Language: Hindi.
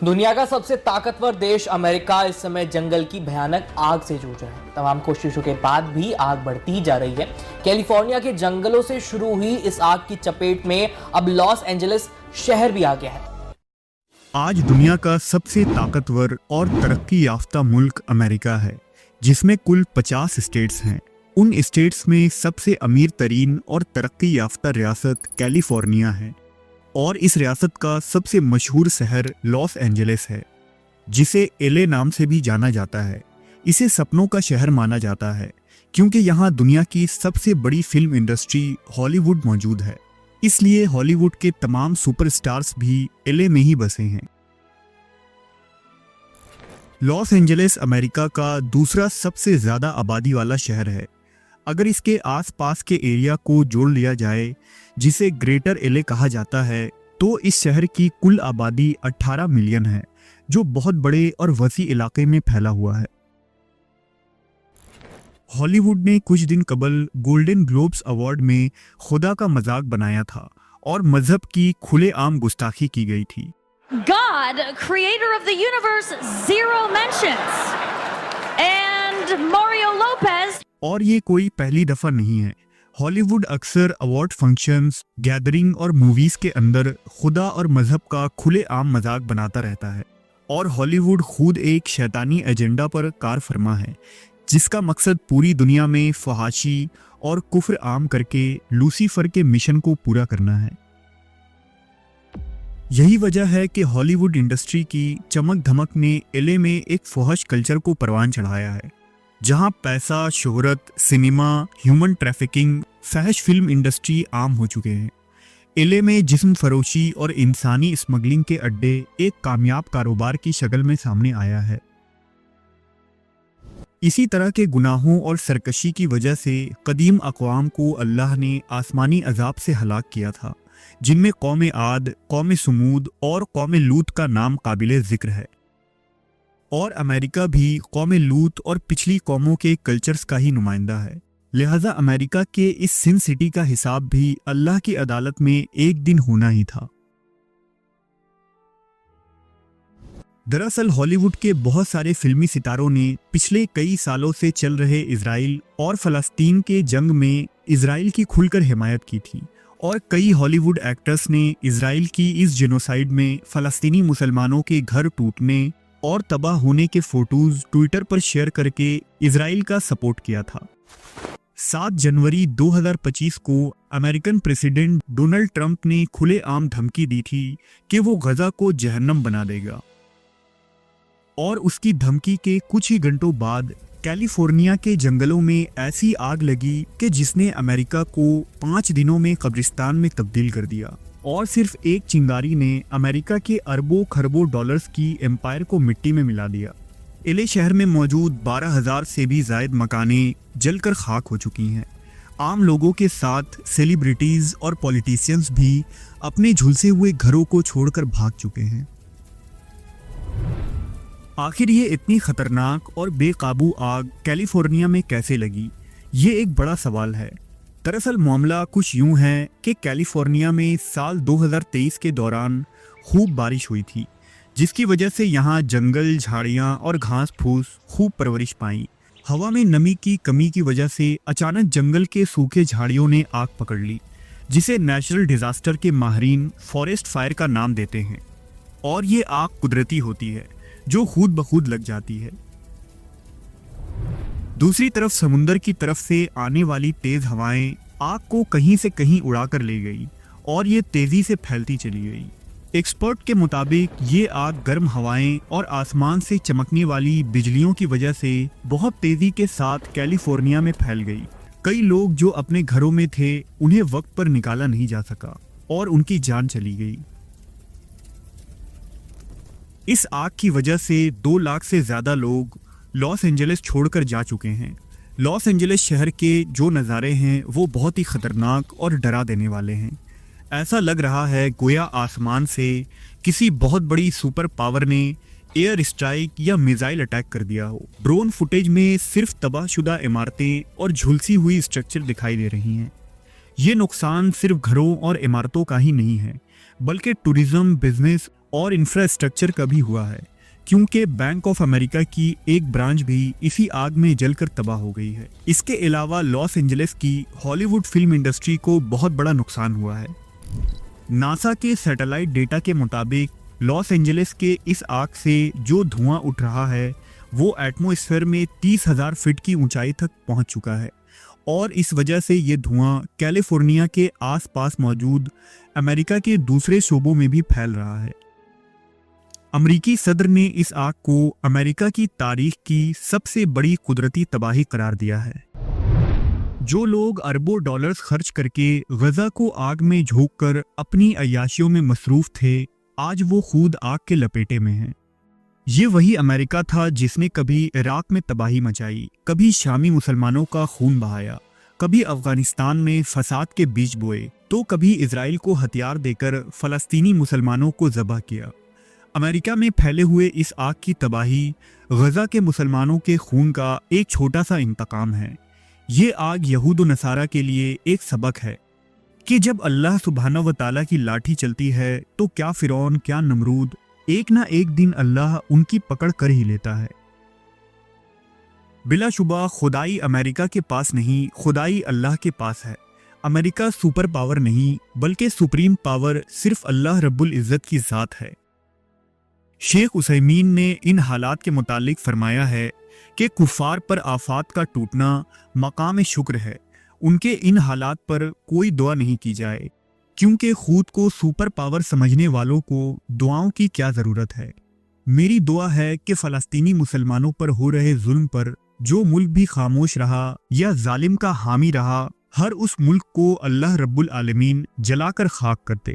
दुनिया का सबसे ताकतवर देश अमेरिका इस समय जंगल की भयानक आग से जूझ रहा है। तमाम कोशिशों के बाद भी आग बढ़ती जा रही है। कैलिफोर्निया के जंगलों से शुरू हुई इस आग की चपेट में अब लॉस एंजलिस शहर भी आ गया है। आज दुनिया का सबसे ताकतवर और तरक्की याफ्ता मुल्क अमेरिका है, जिसमें कुल 50 स्टेट्स हैं। उन स्टेट्स में सबसे अमीर तरीन और तरक्की याफ्ता रियासत कैलिफोर्निया है और इस रियासत का सबसे मशहूर शहर लॉस एंजलिस है, जिसे एलए नाम से भी जाना जाता है। इसे सपनों का शहर माना जाता है क्योंकि यहाँ दुनिया की सबसे बड़ी फिल्म इंडस्ट्री हॉलीवुड मौजूद है। इसलिए हॉलीवुड के तमाम सुपरस्टार्स भी एलए में ही बसे हैं। लॉस एंजलिस अमेरिका का दूसरा सबसे ज्यादा आबादी वाला शहर है। अगर इसके आसपास के एरिया को जोड़ लिया जाए, जिसे ग्रेटर एलए कहा जाता है, तो इस शहर की कुल आबादी 18 मिलियन है, जो बहुत बड़े और वसी इलाके में फैला हुआ है। हॉलीवुड ने कुछ दिन कबल गोल्डन ग्लोब्स अवार्ड में खुदा का मजाक बनाया था और मजहब की खुलेआम गुस्ताखी की गई थी। God, creator of the universe, zero mentions. And Mario Lopez. और ये कोई पहली दफा नहीं है। हॉलीवुड अक्सर अवार्ड फंक्शंस, गैदरिंग और मूवीज के अंदर खुदा और मजहब का खुलेआम मजाक बनाता रहता है। और हॉलीवुड खुद एक शैतानी एजेंडा पर कार फरमा है, जिसका मकसद पूरी दुनिया में फहाशी और कुफ्र आम करके लूसीफर के मिशन को पूरा करना है। यही वजह है कि हॉलीवुड इंडस्ट्री की चमक धमक ने एलए में एक फहश कल्चर को परवान चढ़ाया है, जहां पैसा, शोहरत, सिनेमा, ह्यूमन ट्रैफिकिंग, फहश फिल्म इंडस्ट्री आम हो चुके हैं। एलए में जिस्म फरोशी और इंसानी स्मगलिंग के अड्डे एक कामयाब कारोबार की शक्ल में सामने आया है। इसी तरह के गुनाहों और सरकशी की वजह से कदीम अक़वाम को अल्लाह ने आसमानी अजाब से हलाक किया था, जिनमें कौम आद, कौम समूद और कौम लूत का नाम काबिले जिक्र है। और अमेरिका भी कौम लूत और पिछली कौमों के कल्चर्स का ही नुमाइंदा है। लिहाजा अमेरिका के इस सिन सिटी का हिसाब भी अल्लाह की अदालत में एक दिन होना ही था। दरअसल हॉलीवुड के बहुत सारे फिल्मी सितारों ने पिछले कई सालों से चल रहे इजराइल और फलस्तीन के जंग में इजराइल की खुलकर हिमायत की थी, और कई हॉलीवुड एक्टर्स ने इजराइल की इस जेनोसाइड में फलस्तीनी मुसलमानों के घर टूटने और तबाह होने के फोटोज ट्विटर पर शेयर करके इजराइल का सपोर्ट किया था। 7 जनवरी 2025 को अमेरिकन प्रेसिडेंट डोनाल्ड ट्रंप ने खुलेआम धमकी दी थी कि वो गजा को जहन्नम बना देगा, और उसकी धमकी के कुछ ही घंटों बाद कैलिफोर्निया के जंगलों में ऐसी आग लगी कि जिसने अमेरिका को 5 दिनों में कब्रिस्तान में तब्दील कर दिया। और सिर्फ एक चिंगारी ने अमेरिका के अरबों खरबों डॉलर्स की एम्पायर को मिट्टी में मिला दिया। एलए शहर में मौजूद 12,000 से भी ज्यादा मकानें जलकर खाक हो चुकी हैं। आम लोगों के साथ सेलिब्रिटीज और पॉलिटिशियंस भी अपने झुलसे हुए घरों को छोड़कर भाग चुके हैं। आखिर ये इतनी खतरनाक और बेकाबू आग कैलिफोर्निया में कैसे लगी, ये एक बड़ा सवाल है। दरअसल मामला कुछ यूं है कि कैलिफोर्निया में साल 2023 के दौरान खूब बारिश हुई थी, जिसकी वजह से यहाँ जंगल, झाड़ियाँ और घास फूस खूब परवरिश पाई। हवा में नमी की कमी की वजह से अचानक जंगल के सूखे झाड़ियों ने आग पकड़ ली, जिसे नेचुरल डिजास्टर के माहिरीन फॉरेस्ट फायर का नाम देते हैं। और ये आग कुदरती होती है, जो खुद ब खुद लग जाती है। दूसरी तरफ समुंदर की तरफ से आने वाली तेज हवाएं आग को कहीं से कहीं उड़ाकर ले गई और ये तेजी से फैलती चली गई। एक्सपर्ट के मुताबिक ये आग गर्म हवाएं और आसमान से चमकने वाली बिजलियों की वजह से बहुत तेजी के साथ कैलिफोर्निया में फैल गई। कई लोग जो अपने घरों में थे, उन्हें वक्त पर निकाला नहीं जा सका और उनकी जान चली गई। इस आग की वजह से 2 लाख से ज्यादा लोग लॉस एंजलिस छोड़कर जा चुके हैं। लॉस एंजलिस शहर के जो नज़ारे हैं वो बहुत ही खतरनाक और डरा देने वाले हैं। ऐसा लग रहा है गोया आसमान से किसी बहुत बड़ी सुपर पावर ने एयर स्ट्राइक या मिसाइल अटैक कर दिया हो। ड्रोन फुटेज में सिर्फ तबाहशुदा इमारतें और झुलसी हुई स्ट्रक्चर दिखाई दे रही हैं। ये नुकसान सिर्फ घरों और इमारतों का ही नहीं है, बल्कि टूरिज्म, बिजनेस और इंफ्रास्ट्रक्चर का भी हुआ है, क्योंकि बैंक ऑफ अमेरिका की एक ब्रांच भी इसी आग में जलकर तबाह हो गई है। इसके अलावा लॉस एंजलिस की हॉलीवुड फिल्म इंडस्ट्री को बहुत बड़ा नुकसान हुआ है। नासा के सैटेलाइट डेटा के मुताबिक लॉस एंजलिस के इस आग से जो धुआं उठ रहा है वो एटमॉस्फेयर में 30,000 फीट की ऊंचाई तक पहुंच चुका है और इस वजह से ये धुआं कैलिफोर्निया के आसपास मौजूद अमेरिका के दूसरे शोबों में भी फैल रहा है। अमेरिकी सदर ने इस आग को अमेरिका की तारीख की सबसे बड़ी कुदरती तबाही करार दिया है। जो लोग अरबों डॉलर्स खर्च करके गजा को आग में झोंककर अपनी अय्याशियों में मसरूफ थे, आज वो खुद आग के लपेटे में हैं। ये वही अमेरिका था जिसने कभी इराक में तबाही मचाई, कभी शामी मुसलमानों का खून बहाया, कभी अफगानिस्तान में फसाद के बीज बोए, तो कभी इजराइल को हथियार देकर फलस्तीनी मुसलमानों को ज़बह किया। अमेरिका में फैले हुए इस आग की तबाही गजा के मुसलमानों के खून का एक छोटा सा इंतकाम है। ये आग यहूद व नसारा के लिए एक सबक है कि जब अल्लाह सुब्हाना व ताला की लाठी चलती है तो क्या फिरौन, क्या नमरूद, एक ना एक दिन अल्लाह उनकी पकड़ कर ही लेता है। बिलाशुबा खुदाई अमेरिका के पास नहीं, खुदाई अल्लाह के पास है। अमेरिका सुपर पावर नहीं बल्कि सुप्रीम पावर सिर्फ अल्लाह रब्बुल इज़्ज़त की ज़ात है। शेख उसैमीन ने इन हालात के मुतालिक फरमाया है कि कुफार पर आफात का टूटना मकाम शुक्र है। उनके इन हालात पर कोई दुआ नहीं की जाए, क्योंकि खुद को सुपर पावर समझने वालों को दुआओं की क्या ज़रूरत है। मेरी दुआ है कि फ़लस्तीनी मुसलमानों पर हो रहे जुल्म पर जो मुल्क भी खामोश रहा या जालिम का हामी रहा, हर उस मुल्क को अल्लाह रब्बुल आलमीन जलाकर खाक कर दे।